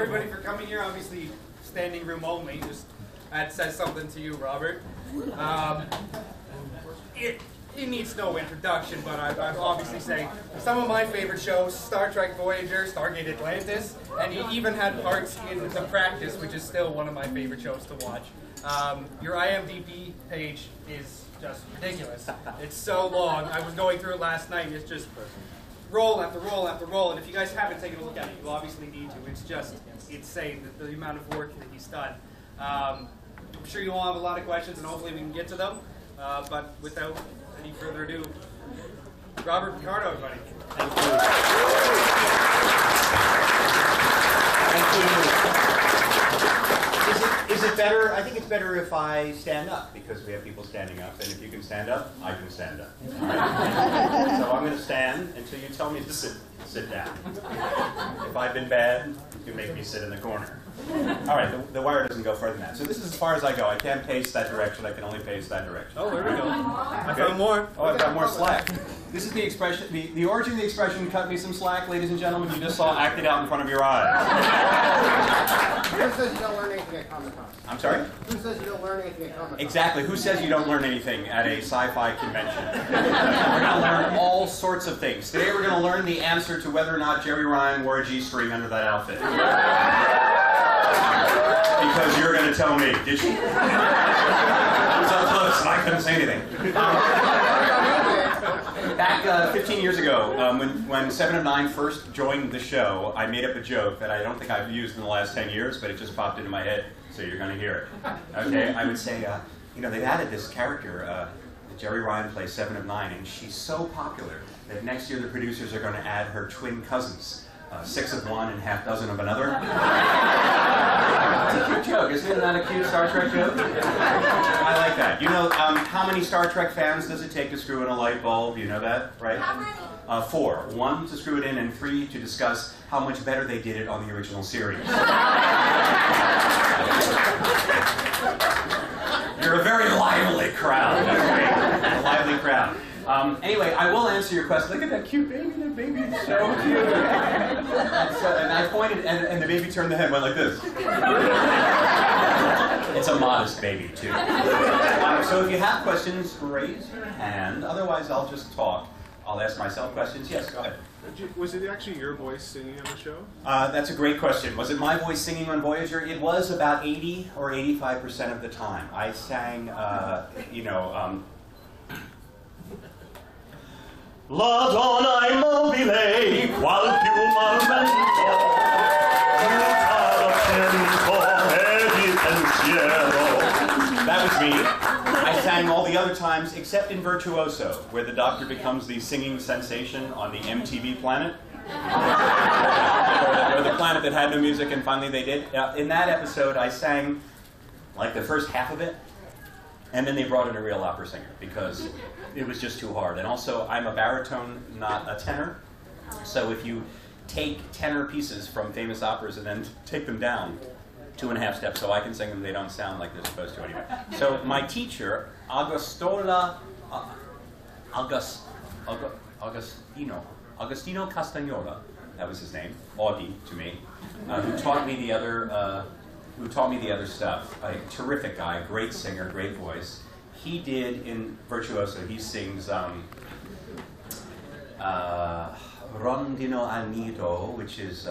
everybody for coming here. Obviously, standing room only. Just that says something to you, Robert. It needs no introduction, but I'm obviously saying some of my favorite shows: Star Trek Voyager, Stargate Atlantis, and he even had parts in The Practice, which is still one of my favorite shows to watch. Your IMDb page is just ridiculous. It's so long. I was going through it last night, and it's just roll after roll after roll. And if you guys haven't taken a look at it, you obviously need to. It's just insane, the amount of work that he's done. I'm sure you all have a lot of questions, and hopefully we can get to them. But without any further ado, Robert Picardo, everybody. Thank you. Thank you. Is it better? I think it's better if I stand up, because we have people standing up, and if you can stand up, I can stand up. All right? So I'm going to stand until you tell me to sit down. If I've been bad, you can make me sit in the corner. All right, the wire doesn't go further than that. So this is as far as I go. I can't pace that direction. I can only pace that direction. Oh, there we go. I found more. Oh, I've got more slack. This is the expression, the origin of the expression, cut me some slack, ladies and gentlemen. You just saw acted out in front of your eyes. Who says you don't learn anything at Comic-Con? I'm sorry? Who says you don't learn anything at Comic-Con? Exactly. Who says you don't learn anything at a sci-fi convention? We're going to learn all sorts of things. Today we're going to learn the answer to whether or not Jerry Ryan wore a G-string under that outfit. Because you're going to tell me, did you? It was up close and I couldn't say anything. Back 15 years ago, when 7 of 9 first joined the show, I made up a joke that I don't think I've used in the last 10 years, but it just popped into my head, so you're going to hear it. Okay, I would say, you know, they've added this character, Jerry Ryan plays 7 of 9, and she's so popular that next year the producers are going to add her twin cousins, 6 of one and half dozen of another. It's a cute joke, isn't that a cute Star Trek joke? I like that. You know, how many Star Trek fans does it take to screw in a light bulb? You know that, right? How many? 4. 1 to screw it in, and 3 to discuss how much better they did it on the original series. You're a very lively crowd. A lively crowd. Anyway, I will answer your question. Look at that cute baby. That baby is so cute. And I pointed, and the baby turned the head and went like this. It's a modest baby, too. So if you have questions, raise your hand. Otherwise, I'll just talk. I'll ask myself questions. Yes, go ahead. Was it actually your voice singing on the show? That's a great question. Was it my voice singing on Voyager? It was about 80 or 85% of the time. I sang, you know, La donna immobile, qual più marmento, that was me. I sang all the other times except in Virtuoso, where the Doctor becomes the singing sensation on the MTV planet. or the planet that had no music, and finally they did. In that episode, I sang like the first half of it, and then they brought in a real opera singer because it was just too hard. And also, I'm a baritone, not a tenor. So if you take tenor pieces from famous operas and then take them down 2.5 steps so I can sing them, they don't sound like they're supposed to anyway. So my teacher, Agostino Castagnola, that was his name, Augie to me, who taught me the other stuff. A terrific guy, great singer, great voice. He did in Virtuoso, he sings Rondino al Nido, which is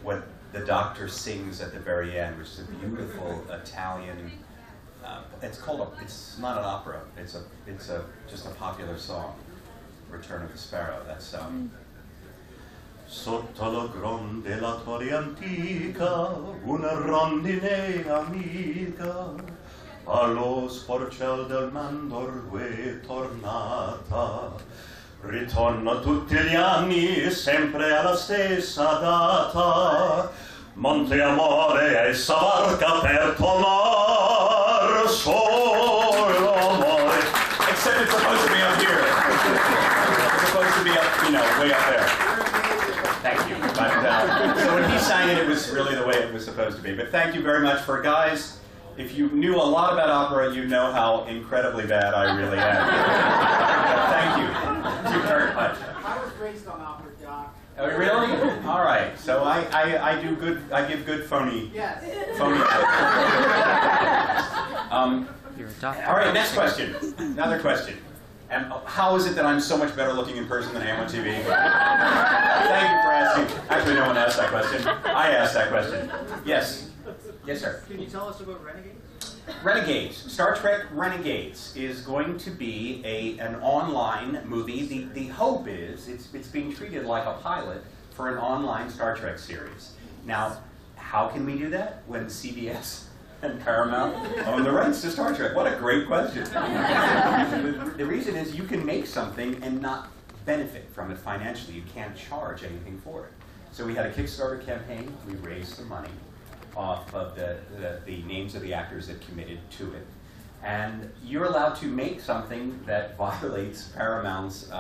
what the Doctor sings at the very end, which is a beautiful Italian. It's not an opera. It's just a popular song. Return of the Sparrow. That's Sotto la gronde la torre antica, una rondine amica, allo sporcel del Mandorgue tornata. Ritorno tutti gli anni, sempre alla stessa data. Monte Amore e Savarca per tornar solo amore. Except it's supposed to be up here. It's supposed to be up, you know, way up there. Thank you. But, so when he sang it, it was really the way it was supposed to be. But thank you very much for guys. If you knew a lot about opera, you know how incredibly bad I really am. Thank you. Thank you very much. I was raised on opera, Doc. Oh, really? All right. So I do good. I give good phony. Yes. Phony. You're a doctor. All right. Next question. Another question. And how is it that I'm so much better looking in person than I am on TV? Thank you for asking. Actually, no one asked that question. I asked that question. Yes. Yes, sir. Can you tell us about Renegades? Renegades. Star Trek Renegades is going to be an online movie. The hope is it's being treated like a pilot for an online Star Trek series. Now, how can we do that when CBS and Paramount own the rights to Star Trek? What a great question. The reason is you can make something and not benefit from it financially. You can't charge anything for it. So we had a Kickstarter campaign. We raised some money off of the names of the actors that committed to it. And you're allowed to make something that violates Paramount's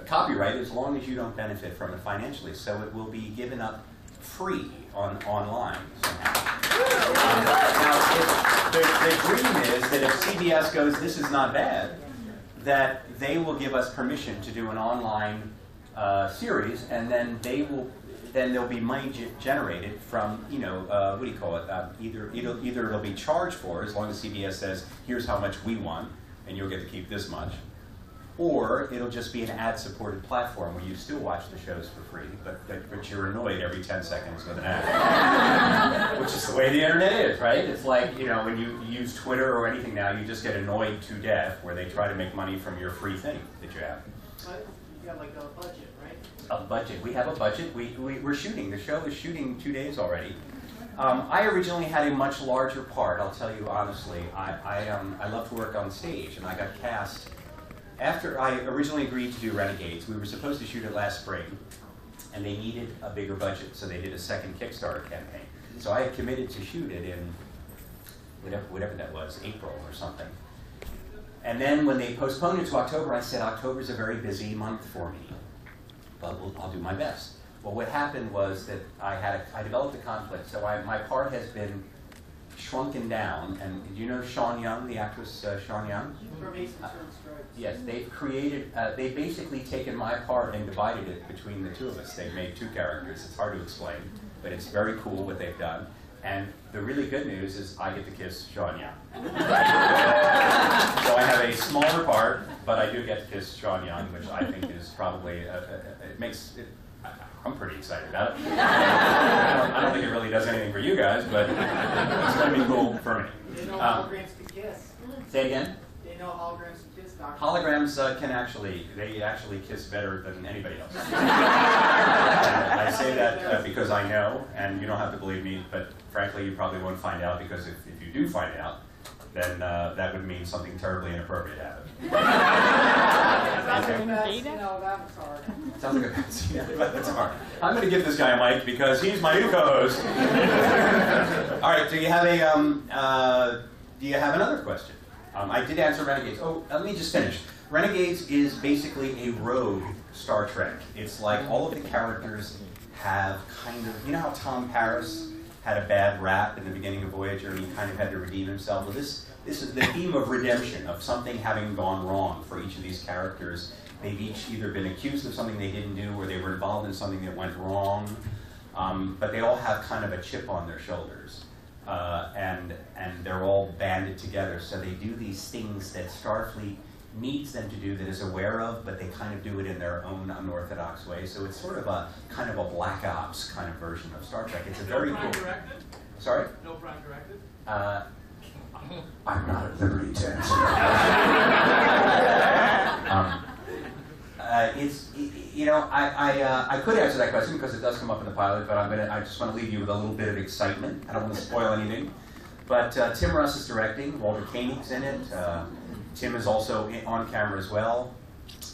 copyright as long as you don't benefit from it financially. So it will be given up free online somehow. Now, the dream is that if CBS goes, this is not bad, that they will give us permission to do an online series, and then then there'll be money generated from, you know, what do you call it? Either it'll be charged for, as long as CBS says, here's how much we want, and you'll get to keep this much. Or it'll just be an ad-supported platform where you still watch the shows for free, but you're annoyed every 10 seconds with an ad. Which is the way the internet is, right? It's like, you know, when you use Twitter or anything now, you just get annoyed to death where they try to make money from your free thing that you have. But you got like a budget, right? A budget. We have a budget. We're shooting. The show is shooting 2 days already. I originally had a much larger part, I'll tell you honestly. I love to work on stage, and I got cast. After I originally agreed to do Renegades, we were supposed to shoot it last spring, and they needed a bigger budget, so they did a second Kickstarter campaign. So I had committed to shoot it in whatever that was, April or something. And then when they postponed it to October, I said, October's a very busy month for me, but I'll do my best. Well, what happened was that I developed a conflict, so my part has been shrunken down. And do you know Sean Young, the actress Sean Young? From Ace Ventura and Stripes. Yes, they've created, they've basically taken my part and divided it between the two of us. They've made two characters. It's hard to explain, but it's very cool what they've done. And the really good news is I get to kiss Sean Young. So I have a smaller part, but I do get to kiss Sean Young, which I think is probably, I'm pretty excited about it. I don't think it really does anything for you guys, but it's going to be cool for me. They know holograms can kiss. Say again? They know holograms can kiss, Doctor. Holograms they actually kiss better than anybody else. And I say that because I know, and you don't have to believe me, but frankly you probably won't find out, because if you do find out, then that would mean something terribly inappropriate happened. Sounds like a bad scene out of Avatar. Sounds like a bad scene out of Avatar. I'm going to give this guy a mic because he's my new co-host. All right, do you have another question? I did answer Renegades. Oh, let me just finish. Renegades is basically a rogue Star Trek. It's like all of the characters have kind of, you know how Tom Paris had a bad rap in the beginning of Voyager and he kind of had to redeem himself? Well, this is the theme of redemption, of something having gone wrong for each of these characters. They've each either been accused of something they didn't do, or they were involved in something that went wrong, but they all have kind of a chip on their shoulders. And they're all banded together, so they do these things that Starfleet needs them to do, that is aware of, but they kind of do it in their own unorthodox way. So it's sort of a kind of a Black Ops kind of version of Star Trek. It's a very cool. Directed? Sorry? No prime directed? I'm not at liberty to answer. I could answer that question because it does come up in the pilot, but I just want to leave you with a little bit of excitement. I don't want to spoil anything. But Tim Russ is directing. Walter Koenig's in it. Tim is also on camera as well.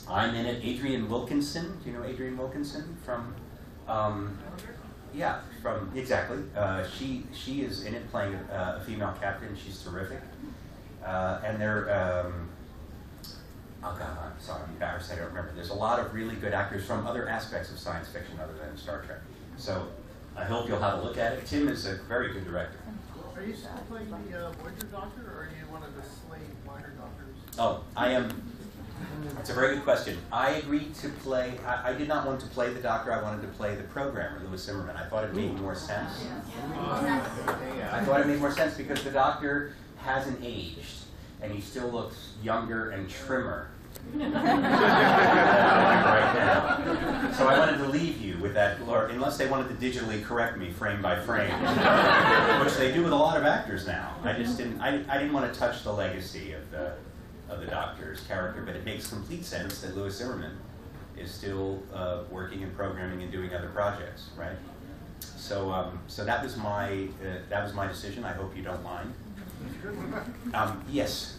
I'm in it. Adrienne Wilkinson. Do you know Adrienne Wilkinson from? Yeah, exactly. She is in it playing a female captain. She's terrific. And they're. Oh God, I'm sorry, I'm embarrassed. I don't remember. There's a lot of really good actors from other aspects of science fiction other than Star Trek. So I hope you'll have a look at it. Tim is a very good director. Are you still playing the Voyager Doctor, or are you one of the slave minor doctors? Oh, I am. That's a very good question. I agreed to play, I did not want to play the Doctor, I wanted to play the programmer, Louis Zimmerman. I thought it made more sense. I thought it made more sense because the Doctor hasn't aged, and he still looks younger and trimmer than I am right now. So I wanted to leave you with that, unless they wanted to digitally correct me frame by frame, which they do with a lot of actors now. I didn't want to touch the legacy of the Doctor's character, but it makes complete sense that Louis Zimmerman is still working and programming and doing other projects, right? So, so that was my decision. I hope you don't mind. Yes,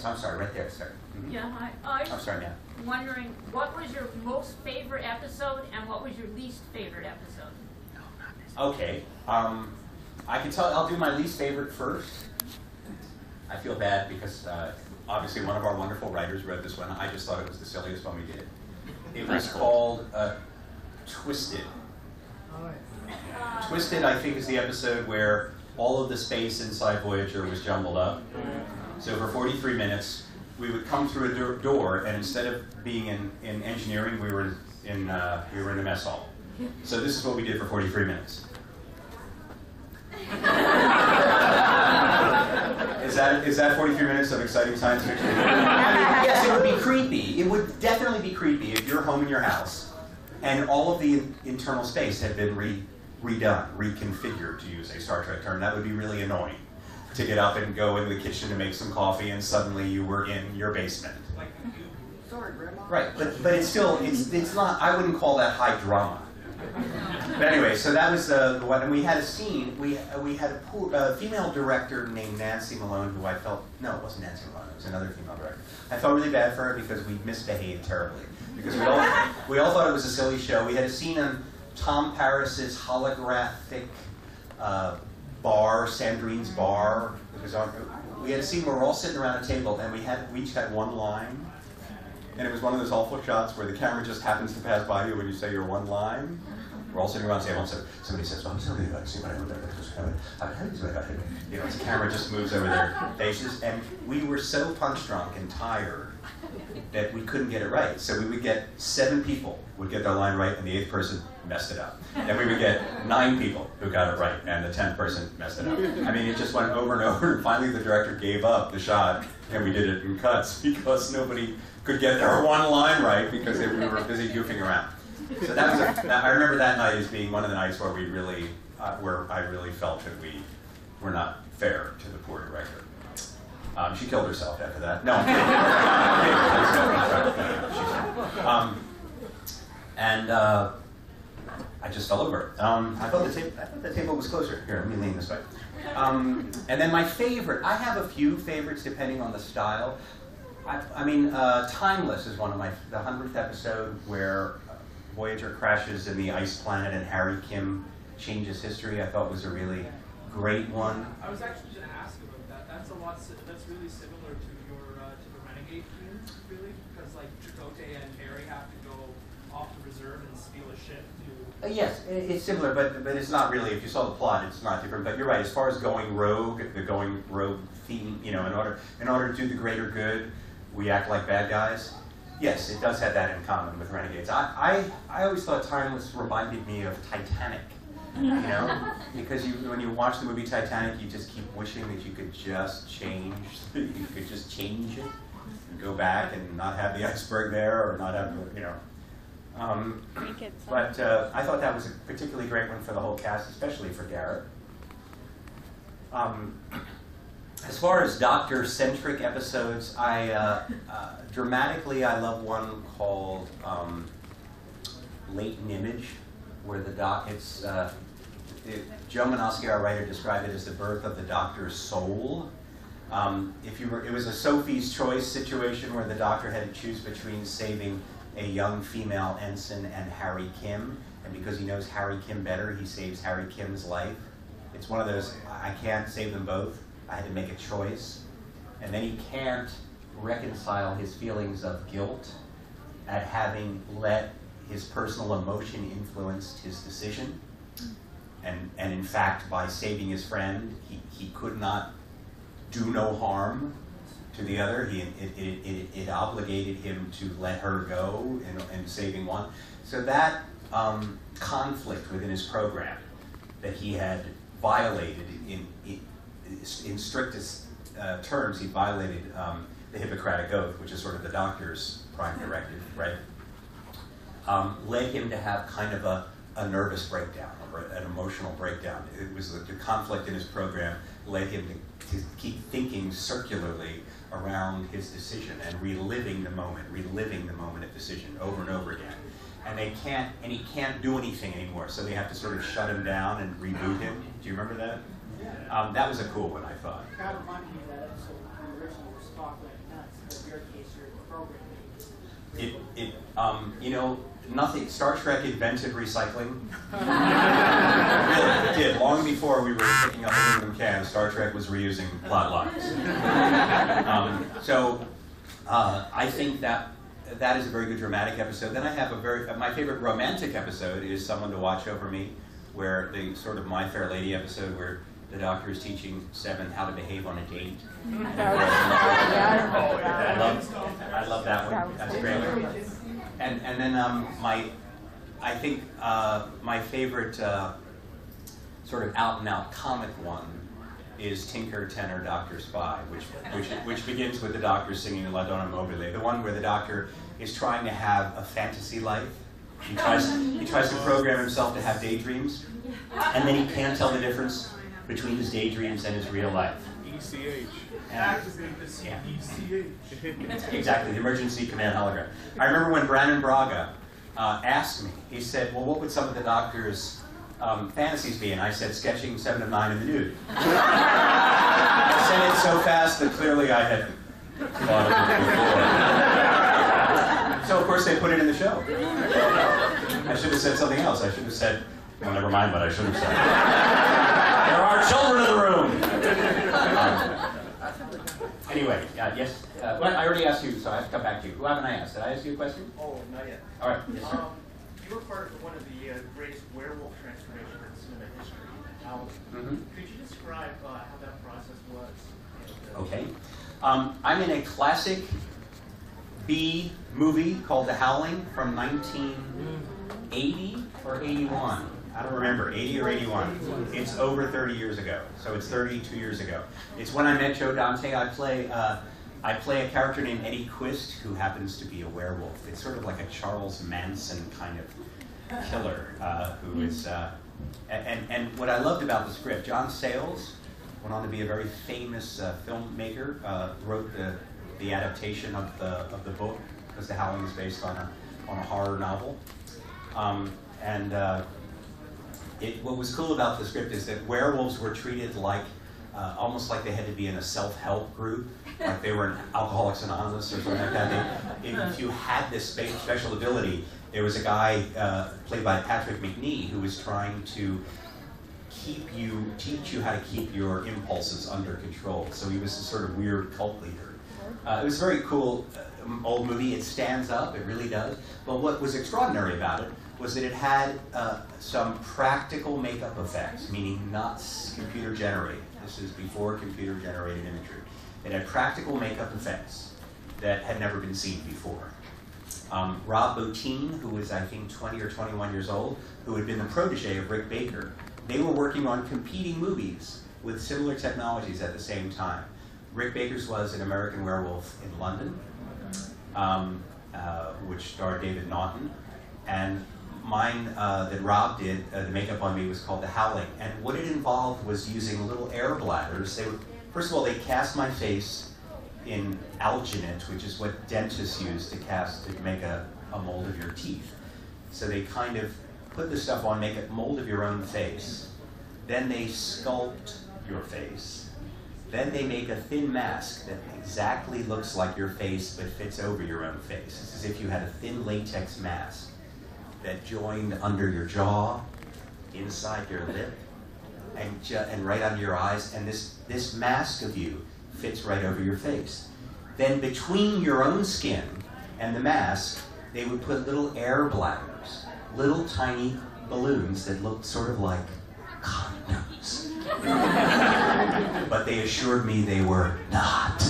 I'm sorry, right there, sir. Mm-hmm. Yeah, I'm sorry, ma'am. wondering, what was your most favorite episode and what was your least favorite episode? Okay, I can tell. I'll do my least favorite first. I feel bad because obviously one of our wonderful writers wrote this one. I just thought it was the silliest one we did. It was called Twisted. Twisted, I think, is the episode where all of the space inside Voyager was jumbled up. So for 43 minutes, we would come through a door, and instead of being in engineering, we were in the mess hall. So this is what we did for 43 minutes. Is that 43 minutes of exciting science fiction? I mean, yes, it would be creepy. It would definitely be creepy if you're home in your house and all of the internal space had been redone, reconfigured, to use a Star Trek term. That would be really annoying. To get up and go in the kitchen to make some coffee, and suddenly you were in your basement. Sorry, Grandma. Right, but it's still, it's not, I wouldn't call that high drama. But anyway, so that was the one, and we had a scene, we had a female director named Nancy Malone, who I felt, no, it wasn't Nancy Malone, it was another female director. I felt really bad for her because we misbehaved terribly. Because we all thought it was a silly show. We had a scene on Tom Paris's holographic bar, Sandrine's bar. It was on, we had a scene where we're all sitting around a table and we each had one line. And it was one of those awful shots where the camera just happens to pass by you when you say your one line. We're all sitting around the table and somebody says, well, I'm sorry about see what I you know, the camera just moves over their faces. And we were so punch drunk and tired that we couldn't get it right. So we would get 7 people would get their line right, and the 8th person messed it up. Then we would get 9 people who got it right, and the 10th person messed it up. I mean, it just went over and over, and finally the director gave up the shot, and we did it in cuts because nobody could get their one line right because we were busy goofing around. So that was I remember that night as being one of the nights where we really, where I really felt that we were not fair to the poor director. She killed herself after that. No, I'm kidding. And I just fell over. I thought the table was closer. Here, let me lean this way. And then my favorite, I have a few favorites depending on the style. I mean, Timeless is one of the 100th episode where Voyager crashes in the ice planet and Harry Kim changes history. I thought was a really great one. I was actually going to ask about that. That's really similar to the Renegade team, really, because like Chakotay and Harry have to go off the reserve and steal a ship to. Yes, it's similar, but it's not really. If you saw the plot, it's not different. But you're right. As far as going rogue, the going rogue theme, you know, in order to do the greater good, we act like bad guys. Yes, it does have that in common with Renegades. I always thought Timeless reminded me of Titanic. You know, because when you watch the movie Titanic, you just keep wishing that you could just change it and go back and not have the iceberg there or not have, you know. But I thought that was a particularly great one for the whole cast, especially for Garrett. As far as Doctor-centric episodes, dramatically I love one called Latent Image, where the Joe Manoski, our writer, described it as the birth of the Doctor's soul. It was a Sophie's Choice situation where the Doctor had to choose between saving a young female ensign and Harry Kim, and because he knows Harry Kim better, he saves Harry Kim's life. It's one of those, I can't save them both, I had to make a choice. And then he can't reconcile his feelings of guilt at having let his personal emotion influence his decision. And in fact, by saving his friend, he could not do no harm to the other. It obligated him to let her go in saving one. So that conflict within his program that he had violated in strictest terms, he violated the Hippocratic Oath, which is sort of the doctor's prime directive, right? Led him to have kind of a nervous breakdown, or an emotional breakdown. It was the conflict in his program led him to keep thinking circularly around his decision and reliving the moment of decision over and over again. And he can't do anything anymore, so they have to sort of shut him down and reboot him. Do you remember that? That was a cool one, I thought. Kind of reminded me of that episode when the original was Spock went nuts, but in your case, your program. Nothing. Star Trek invented recycling. Really, it did. Long before we were picking up aluminum cans, Star Trek was reusing plot lines. I think that is a very good dramatic episode. Then I have my favorite romantic episode is Someone to Watch Over Me, where the sort of My Fair Lady episode where the doctor is teaching Seven how to behave on a date. I love that one. That's great. And then I think my favorite sort of out-and-out comic one is Tinker, Tenor, Doctor, Spy, which begins with the doctor singing La Donna Mobile, the one where the doctor is trying to have a fantasy life. He tries to program himself to have daydreams, and then he can't tell the difference between his daydreams and his real life. ECH. Exactly, the emergency command hologram. I remember when Brandon Braga asked me, he said, well, what would some of the doctor's fantasies be? And I said, sketching 7 of 9 in the nude. I said it so fast that clearly I had thought of it before. So, of course, they put it in the show. I should have said something else. I should have said, well, never mind what I should have said. There are children in the room! Anyway, yes. Well, I already asked you, so I have to come back to you. Who haven't I asked? Did I ask you a question? Oh, not yet. All right. Yes, sir. You were part of one of the greatest werewolf transformations in cinema history, Howling. Could you describe how that process was? Okay. I'm in a classic B movie called The Howling from 1980 or 81. I don't remember, 80 or 81. It's over 30 years ago, so it's 32 years ago. It's when I met Joe Dante. I play a character named Eddie Quist, who happens to be a werewolf. It's sort of like a Charles Manson kind of killer, who is, and what I loved about the script, John Sayles went on to be a very famous filmmaker, wrote the adaptation of the book, because The Howling is based on a horror novel. What was cool about the script is that werewolves were treated like, almost like they had to be in a self-help group, like they were in Alcoholics Anonymous or something like that. If you had this special ability, there was a guy played by Patrick McNee who was trying to teach you how to keep your impulses under control. So he was a sort of weird cult leader. It was a very cool old movie. It stands up, it really does. But what was extraordinary about it was that it had some practical makeup effects, meaning not computer generated. This is before computer generated imagery. It had practical makeup effects that had never been seen before. Rob Bottin, who was I think 20 or 21 years old, who had been the protege of Rick Baker, they were working on competing movies with similar technologies at the same time. Rick Baker's was An American Werewolf in London, which starred David Naughton, and mine that Rob did, the makeup on me, was called The Howling. And what it involved was using little air bladders. First of all, they cast my face in alginate, which is what dentists use to make a mold of your teeth. So they kind of put the stuff on, make a mold of your own face. Then they sculpt your face. Then they make a thin mask that exactly looks like your face but fits over your own face. It's as if you had a thin latex mask that joined under your jaw, inside your lip, and right under your eyes, and this mask of you fits right over your face. Then between your own skin and the mask, they would put little air bladders, little tiny balloons that looked sort of like condoms. But they assured me they were not.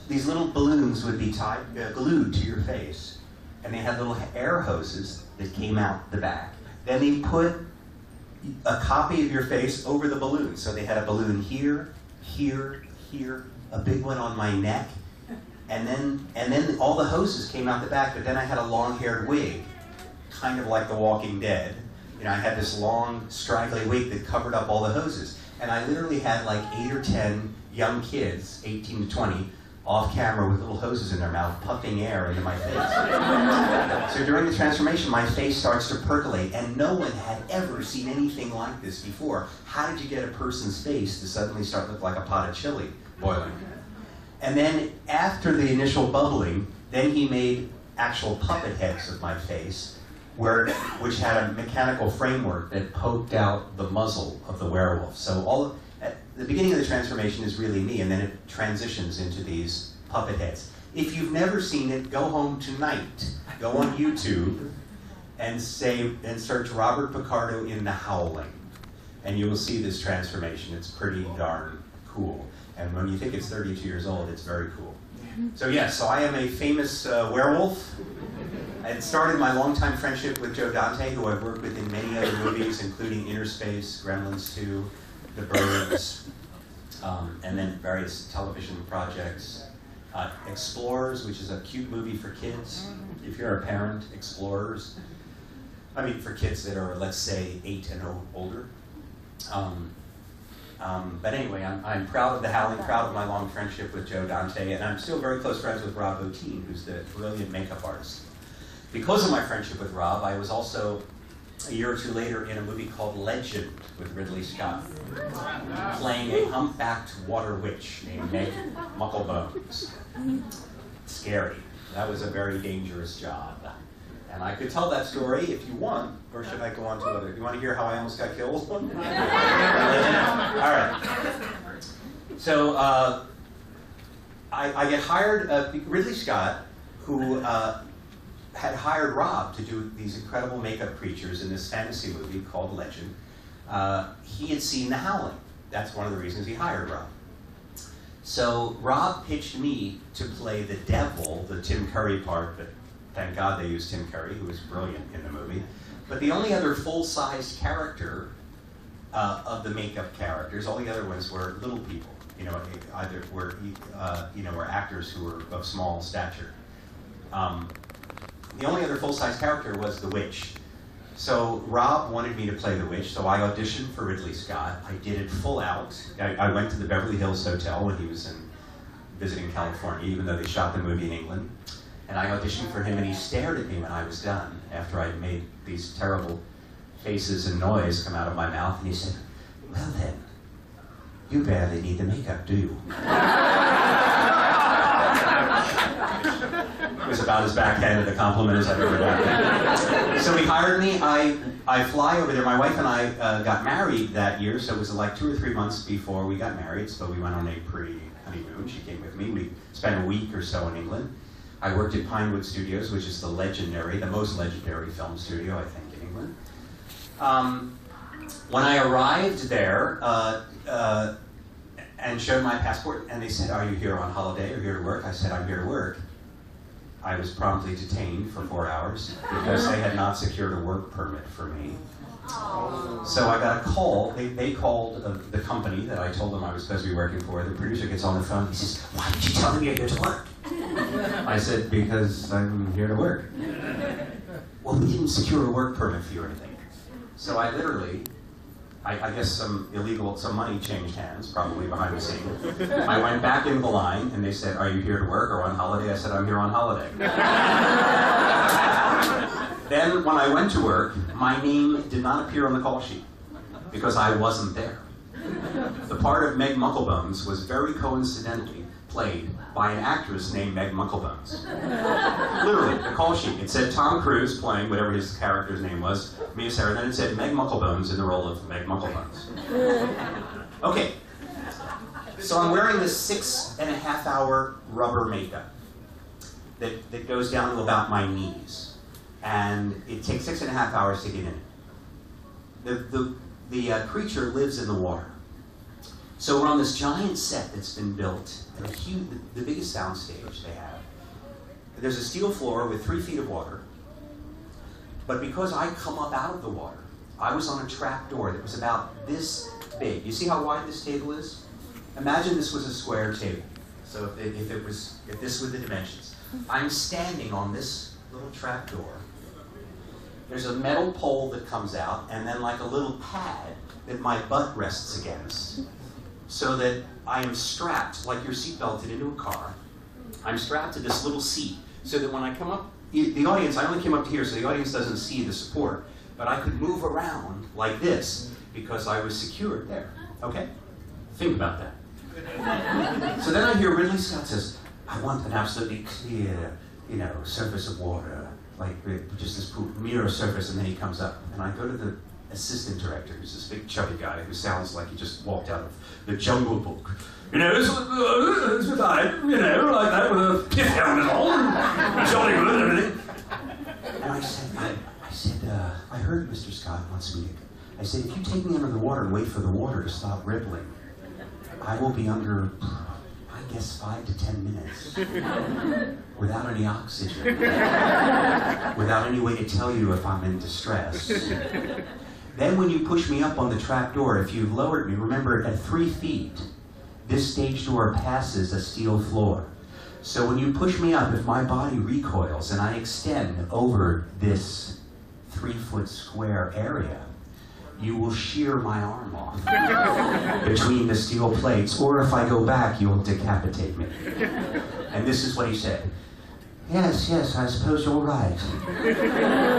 these little balloons would be tied, glued to your face, and they had little air hoses that came out the back. Then they put a copy of your face over the balloon. So they had a balloon here, here, here, a big one on my neck, and then all the hoses came out the back. But then I had a long-haired wig, kind of like The Walking Dead. You know, I had this long, straggly wig that covered up all the hoses. And I literally had like 8 or 10 young kids, 18 to 20, off camera with little hoses in their mouth, puffing air into my face. So during the transformation, my face starts to percolate, and no one had ever seen anything like this before. How did you get a person's face to suddenly start to look like a pot of chili boiling? And then after the initial bubbling, then he made actual puppet heads of my face, which had a mechanical framework that poked out the muzzle of the werewolf. So at the beginning of the transformation is really me, and then it transitions into these puppet heads. If you've never seen it, go home tonight, go on YouTube, and search Robert Picardo in The Howling, and you will see this transformation. It's pretty darn cool. And when you think it's 32 years old, it's very cool. So yes, so I am a famous werewolf. It started my longtime friendship with Joe Dante, who I've worked with in many other movies, including Inner Space, Gremlins 2, The Birds, and then various television projects. Explorers, which is a cute movie for kids. If you're a parent, Explorers. I mean, for kids that are, let's say, 8 and older. But anyway, I'm proud of The Howling, proud of my long friendship with Joe Dante, and I'm still very close friends with Rob Bottin, who's the brilliant makeup artist. Because of my friendship with Rob, I was also, a year or two later, in a movie called Legend with Ridley Scott, playing a humpbacked water witch named Meg Mucklebones. Scary. That was a very dangerous job. And I could tell that story if you want, or should I go on to other? You want to hear how I almost got killed? All right. So I get hired, Ridley Scott, who had hired Rob to do these incredible makeup creatures in this fantasy movie called Legend. He had seen The Howling. That's one of the reasons he hired Rob. So Rob pitched me to play the devil, the Tim Curry part, but thank God they used Tim Curry, who was brilliant in the movie. But the only other full-sized character of the makeup characters, all the other ones were little people. You know, either were were actors who were of small stature. The only other full-size character was the witch. So Rob wanted me to play the witch, so I auditioned for Ridley Scott. I did it full out. I went to the Beverly Hills Hotel when he was visiting California, even though they shot the movie in England. And I auditioned for him, and he stared at me when I was done, after I'd made these terrible faces and noise come out of my mouth, and he said, "Well then, you barely need the makeup, do you?" It was about as backhanded a compliment as I've ever gotten. So he hired me. I fly over there. My wife and I got married that year, so it was like 2 or 3 months before we got married, so we went on a pre-honeymoon. She came with me. We spent a week or so in England. I worked at Pinewood Studios, which is the most legendary film studio, I think, in England. When I arrived there and showed my passport, and they said, "Are you here on holiday or here to work?" I said, "I'm here to work." I was promptly detained for 4 hours because they had not secured a work permit for me. So I got a call. They called the company that I told them I was supposed to be working for. The producer gets on the phone. He says, "Why did you tell them you're here to work?" I said, "Because I'm here to work." "Well, we didn't secure a work permit for you or anything." So I literally, I guess some money changed hands, probably behind the scenes. I went back in the line, and they said, "Are you here to work or on holiday?" I said, "I'm here on holiday." Then, when I went to work, my name did not appear on the call sheet, because I wasn't there. The part of Meg Mucklebones was very coincidentally played by an actress named Meg Mucklebones. Literally, the call sheet. It said Tom Cruise playing whatever his character's name was, Mia Sarah, then it said Meg Mucklebones in the role of Meg Mucklebones. Okay, so I'm wearing this 6.5-hour rubber makeup that goes down to about my knees. And it takes 6.5 hours to get in it. The creature lives in the water. So we're on this giant set that's been built, a huge, the biggest sound stage they have. There's a steel floor with 3 feet of water. But because I come up out of the water, I was on a trap door that was about this big. You see how wide this table is? Imagine this was a square table. So if this were the dimensions. I'm standing on this little trap door. There's a metal pole that comes out, and then like a little pad that my butt rests against, so that I am strapped, like you're seatbelted into a car. I'm strapped to this little seat, so that when I come up, the audience, I only came up to here, so the audience doesn't see the support, but I could move around like this, because I was secured there, okay? Think about that. So then I hear Ridley Scott says, I want an absolutely clear, surface of water, like just this mirror surface, and then he comes up, and I go to the assistant director, who's this big chubby guy who sounds like he just walked out of the Jungle Book. It's like, like that with a pith helmet on, jolly good and everything. And I said, I heard Mr. Scott wants me to, I said, if you take me under the water and wait for the water to stop rippling, I will be under, I guess, 5 to 10 minutes without any oxygen, without any way to tell you if I'm in distress. Then when you push me up on the trap door, if you've lowered me, remember at 3 feet, this stage door passes a steel floor. So when you push me up, if my body recoils and I extend over this 3-foot square area, you will shear my arm off between the steel plates, or if I go back, you'll decapitate me. And this is what he said. Yes, I suppose you're right.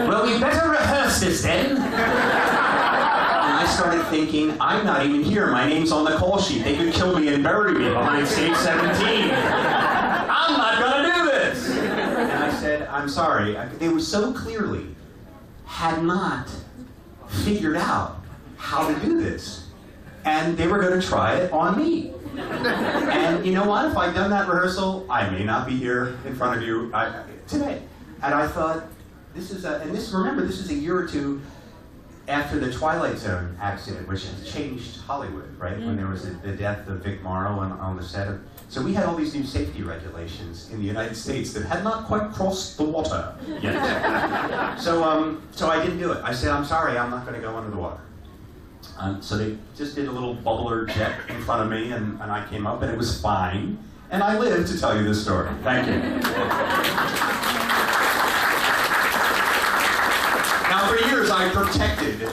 Well, we better rehearse this then. And I started thinking, I'm not even here. My name's on the call sheet. They could kill me and bury me behind stage 17. I'm not gonna do this. And I said, I'm sorry. They were so clearly had not figured out how to do this. And they were going to try it on me. And you know what? If I'd done that rehearsal, I may not be here in front of you today. And I thought, remember, this is a year or two after the Twilight Zone accident, which has changed Hollywood, right? When there was the death of Vic Morrow on the set of. So we had all these new safety regulations in the United States that had not quite crossed the water yet. So I didn't do it. I said, I'm sorry, I'm not going to go under the water. So they just did a little bubbler jet in front of me, and I came up, and it was fine. And I lived to tell you this story. Thank you. Now, for years, I protected,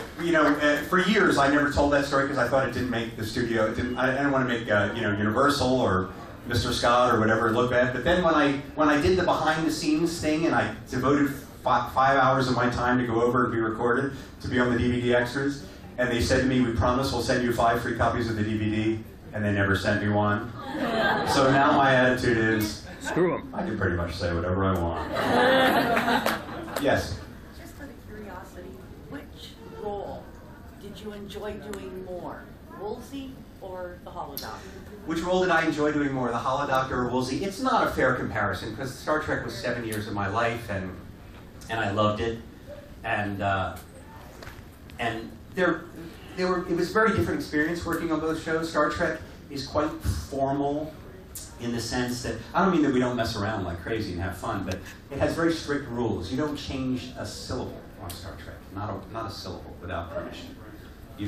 for years, I never told that story because I thought it didn't make the studio, I didn't want to make, Universal or Mr. Scott or whatever look bad. But then when I did the behind-the-scenes thing, and I devoted 5 hours of my time to go over and be recorded, to be on the DVD extras, and they said to me, we promise we'll send you 5 free copies of the DVD, and they never sent me one. So now my attitude is, screw them. I can pretty much say whatever I want. Yes? Just out of curiosity, which role did you enjoy doing more, Woolsey or the Holodoc? Which role did I enjoy doing more, the Holodoc or Woolsey? It's not a fair comparison, because Star Trek was 7 years of my life, and I loved it, and it was a very different experience working on both shows. Star Trek is quite formal in the sense that, I don't mean that we don't mess around like crazy and have fun, but it has very strict rules. You don't change a syllable on Star Trek, not a syllable without permission. If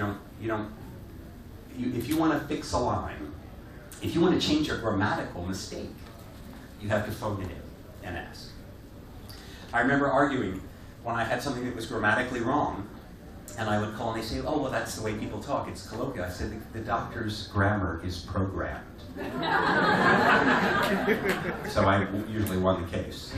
you want to fix a line, if you want to change a grammatical mistake, you have to phone it in and ask. I remember arguing when I had something that was grammatically wrong, and I would call and they say, oh, well, that's the way people talk. It's colloquial. I said, the doctor's grammar is programmed. So I usually won the case.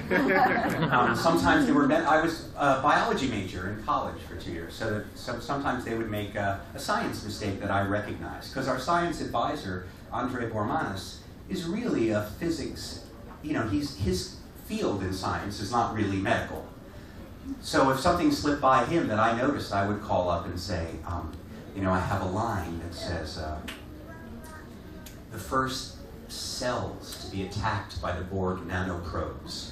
Sometimes they were, I was a biology major in college for 2 years, so sometimes they would make a science mistake that I recognized. Because our science advisor, Andre Bormanis, is really a physics, his field in science is not really medical. So if something slipped by him that I noticed, I would call up and say, I have a line that says, the first cells to be attacked by the Borg nanoprobes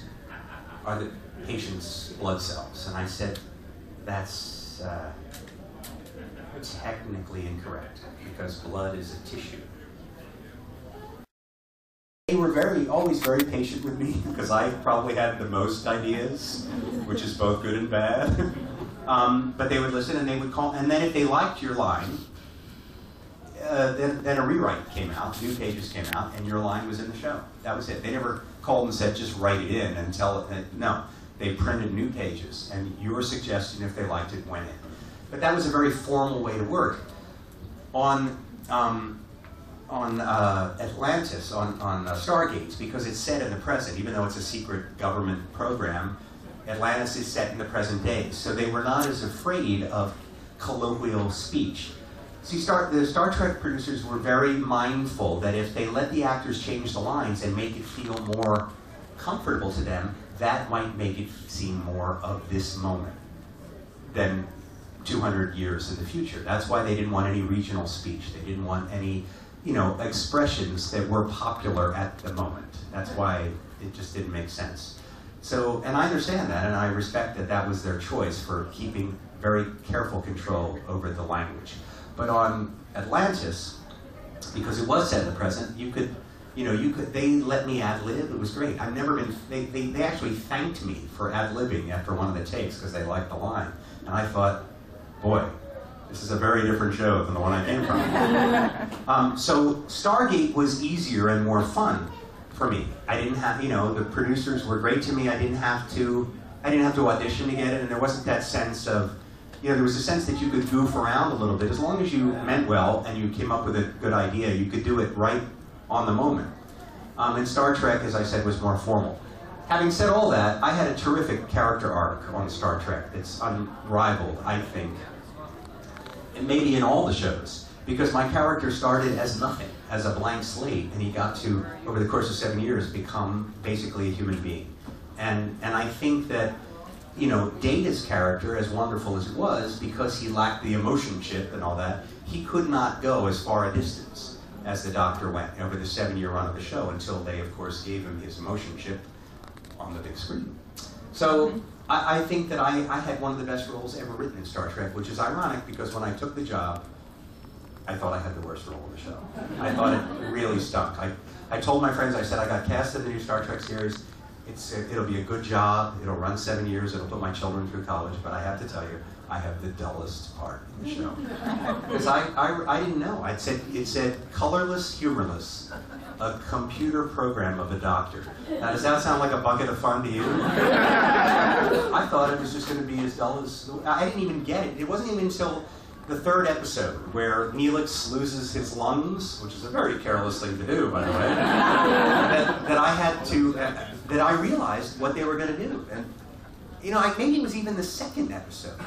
are the patient's blood cells. And I said, that's technically incorrect, because blood is a tissue. were always very patient with me because I probably had the most ideas, which is both good and bad. But they would listen and they would call, and then if they liked your line, then a rewrite came out, new pages came out, and your line was in the show. That was it. They never called and said, just write it in and tell it. No, they printed new pages, and your suggestion, if they liked it, went in. But that was a very formal way to work. On Atlantis, on Stargates, because it's set in the present, even though it's a secret government program, Atlantis is set in the present day. So they were not as afraid of colloquial speech. See, the Star Trek producers were very mindful that if they let the actors change the lines and make it feel more comfortable to them, that might make it seem more of this moment than 200 years in the future. That's why they didn't want any regional speech. They didn't want any, expressions that were popular at the moment. That's why it just didn't make sense. So, and I understand that, and I respect that that was their choice for keeping very careful control over the language. But on Atlantis, because it was set in the present, they let me ad-lib. It was great. I've never been, they actually thanked me for ad-libbing after one of the takes because they liked the line. And I thought, boy, this is a very different show than the one I came from. So Stargate was easier and more fun for me. I didn't have, the producers were great to me. I didn't have to audition to get it, and there wasn't that sense of, there was a sense that you could goof around a little bit. As long as you meant well and you came up with a good idea, you could do it right on the moment. And Star Trek, as I said, was more formal. Having said all that, I had a terrific character arc on Star Trek. It's unrivaled, I think, and maybe in all the shows, because my character started as nothing, as a blank slate, and he got to, over the course of 7 years, become basically a human being. And I think that, Data's character, as wonderful as it was, because he lacked the emotion chip and all that, he could not go as far a distance as the Doctor went over the 7-year run of the show, until they, of course, gave him his emotion chip on the big screen. So I think that I had one of the best roles ever written in Star Trek, which is ironic because when I took the job, I thought I had the worst role in the show. I thought it really stunk. I told my friends, I said, I got cast in the new Star Trek series. It'll be a good job. It'll run 7 years. It'll put my children through college. But I have to tell you, I have the dullest part in the show. Because I didn't know. It said colorless, humorless, a computer program of a doctor. Now, does that sound like a bucket of fun to you? I thought it was just going to be as dull as... I didn't even get it. It wasn't even until the 3rd episode, where Neelix loses his lungs, which is a very careless thing to do, by the way, that I realized what they were going to do. And, maybe it was even the 2nd episode.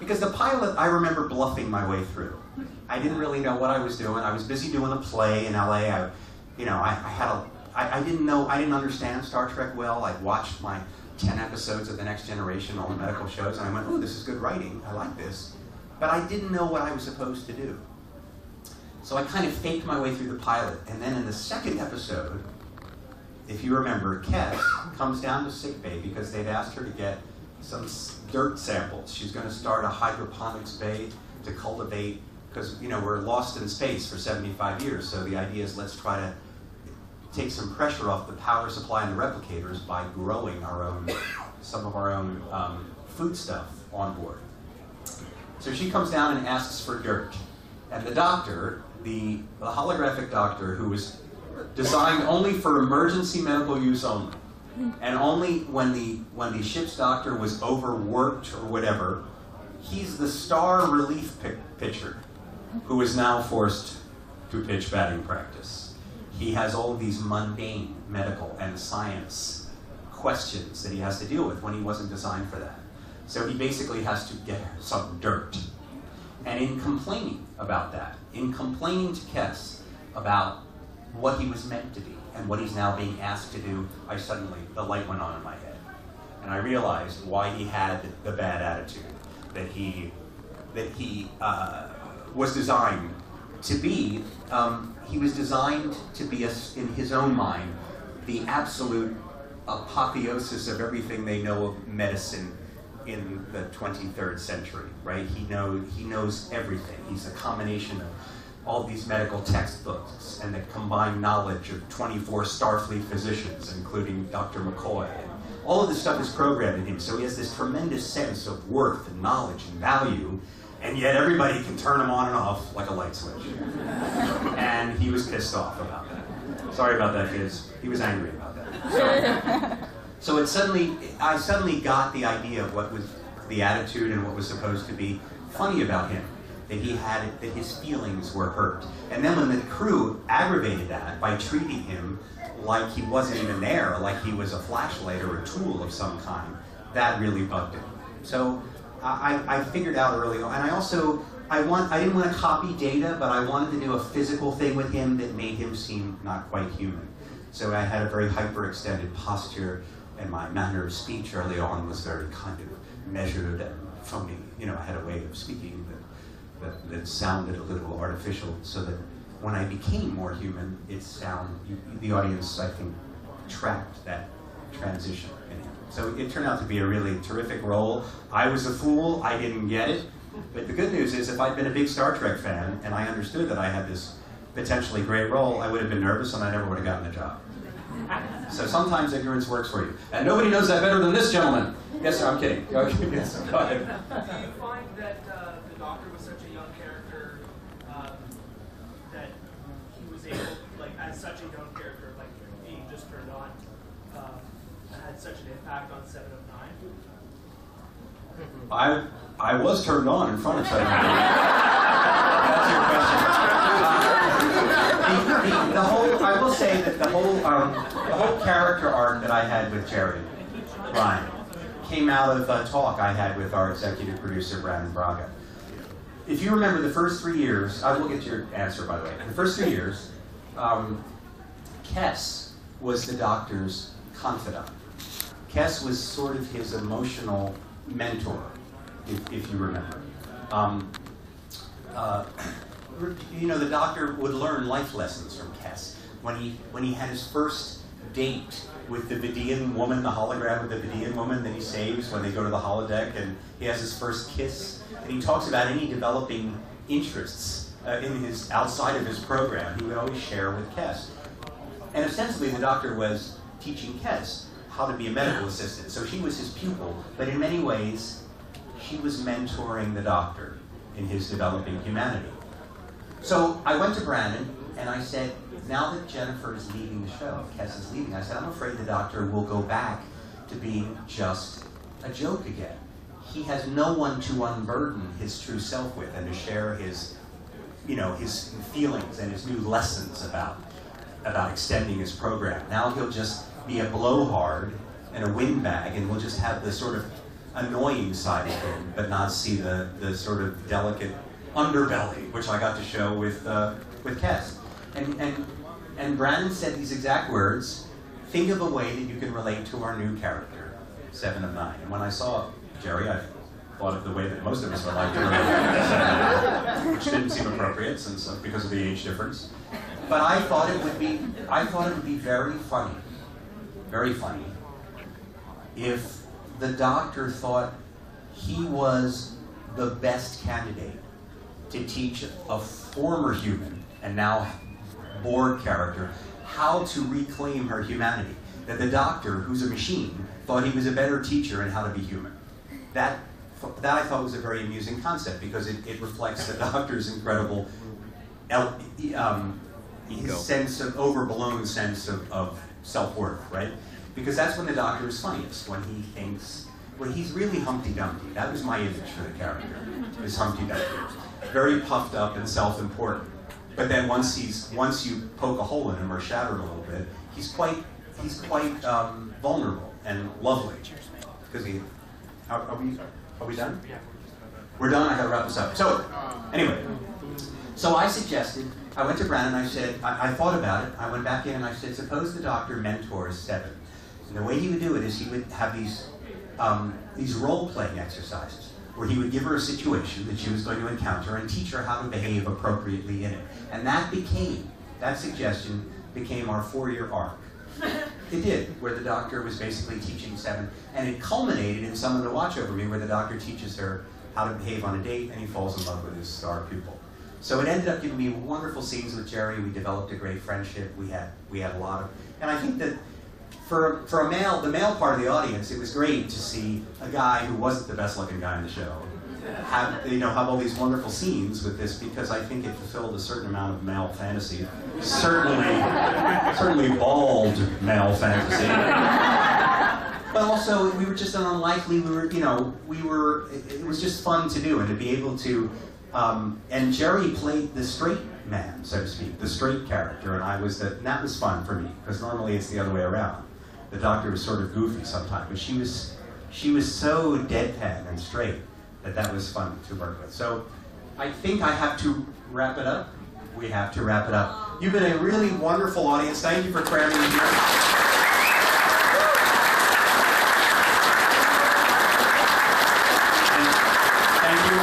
Because the pilot, I remember bluffing my way through. I didn't really know what I was doing. I was busy doing a play in LA. I didn't understand Star Trek well. I'd watched my 10 episodes of The Next Generation, all the medical shows, and I went, oh, this is good writing. I like this. But I didn't know what I was supposed to do. So I kind of faked my way through the pilot. And then in the 2nd episode, if you remember, Kes comes down to sickbay because they've asked her to get some dirt samples. She's going to start a hydroponics bay to cultivate, because we're lost in space for 75 years. So the idea is, let's try to take some pressure off the power supply and the replicators by growing some of our own food stuff on board. So she comes down and asks for dirt. And the doctor, the holographic doctor, who was designed only for emergency medical use only, and only when the ship's doctor was overworked or whatever, he's the star relief pitcher who is now forced to pitch batting practice. He has all of these mundane medical and science questions that he has to deal with when he wasn't designed for that. So he basically has to get some dirt. And in complaining about that, in complaining to Kes about what he was meant to be and what he's now being asked to do, the light went on in my head. And I realized why he had the bad attitude, that he was designed to be. He was designed to be, in his own mind, the absolute apotheosis of everything they know of medicine in the 23rd century, right? He knows everything. He's a combination all these medical textbooks and the combined knowledge of 24 Starfleet physicians, including Dr. McCoy. And all of this stuff is programmed in him, so he has this tremendous sense of worth and knowledge and value, and yet everybody can turn him on and off like a light switch. And he was pissed off about that. Sorry about that, kids. He was angry about that. So I suddenly got the idea of what was the attitude and what was supposed to be funny about him. That that his feelings were hurt. And then when the crew aggravated that by treating him like he wasn't even there, like he was a flashlight or a tool of some kind, that really bugged him. So I figured out early on, and I didn't want to copy Data, but I wanted to do a physical thing with him that made him seem not quite human. So I had a very hyperextended posture, and my manner of speech early on was very kind of measured and phony. You know, I had a way of speaking that sounded a little artificial, so that when I became more human, the audience, I think, tracked that transition. So it turned out to be a really terrific role. I was a fool, I didn't get it, but the good news is if I'd been a big Star Trek fan and I understood that I had this potentially great role, I would have been nervous and I never would have gotten the job. So sometimes ignorance works for you. And nobody knows that better than this gentleman. Yes, sir, I'm kidding. Yes, sir, go ahead. Do you find that the Doctor was such a young character that he was able, like, as such a young character, like being just turned on, had such an impact on 7 of 9? I was turned on in front of 7 of 9. That's your question. I will say that the whole character arc that I had with Jerry Ryan came out of a talk I had with our executive producer, Brandon Braga. If you remember the first 3 years, I will get to your answer, by the way. The first 3 years, Kes was the Doctor's confidant. Kes was sort of his emotional mentor, if you remember. You know, the Doctor would learn life lessons from Kes. When he had his first date with the Vidian woman, the hologram of the Vidian woman that he saves when they go to the holodeck, and he has his first kiss, and he talks about any developing interests outside of his program, he would always share with Kes. And ostensibly, the Doctor was teaching Kes how to be a medical assistant. So she was his pupil, but in many ways, she was mentoring the Doctor in his developing humanity. So I went to Brandon and I said, now that Jennifer is leaving the show, Kes is leaving, I said, I'm afraid the Doctor will go back to being just a joke again. He has no one to unburden his true self with and to share his feelings and his new lessons about extending his program. Now he'll just be a blowhard and a windbag, and we'll just have the sort of annoying side of him, but not see the sort of delicate underbelly, which I got to show with Kes. And Brandon said these exact words: think of a way that you can relate to our new character, 7 of 9. And when I saw Jerry, I thought of the way that most of us would like to relate to 7 of 9, which didn't seem appropriate because of the age difference. But I thought it would be very funny, if the Doctor thought he was the best candidate to teach a former human and now Borg character how to reclaim her humanity. That the Doctor, who's a machine, thought he was a better teacher in how to be human. That I thought was a very amusing concept, because it reflects the Doctor's incredible his sense of overblown sense of self-worth, right? Because that's when the Doctor is funniest, when he's really Humpty Dumpty. That was my image for the character, is Humpty Dumpty. Very puffed up and self-important. But then once you poke a hole in him or shatter him a little bit, he's quite vulnerable and lovely. Because are we done? We're done. I gotta wrap this up. So anyway, so I went to Brandon and I said, I thought about it. I went back in and I said, suppose the Doctor mentors 7. And the way he would do it is he would have these role-playing exercises where he would give her a situation that she was going to encounter and teach her how to behave appropriately in it. And that suggestion became our 4-year arc. It did, where the Doctor was basically teaching 7, and it culminated in Someone to Watch Over Me, where the Doctor teaches her how to behave on a date, and he falls in love with his star pupil. So it ended up giving me wonderful scenes with Jerry. We developed a great friendship. We had a lot of, and I think that for the male part of the audience, it was great to see a guy who wasn't the best looking guy in the show have all these wonderful scenes with this, because I think it fulfilled a certain amount of male fantasy. Certainly bald male fantasy. But also, we were just an unlikely, it was just fun to do, and to be able to, and Jerry played the straight man, so to speak, the straight character, and that was fun for me, because normally it's the other way around. The doctor was sort of goofy sometimes, but she was so deadpan and straight that was fun to work with. So I think I have to wrap it up. We have to wrap it up. You've been a really wonderful audience. Thank you for cramming me here. Thank you.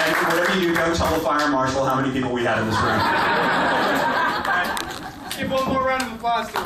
And whatever you do, don't tell the fire marshal how many people we had in this room. Give one more round of applause to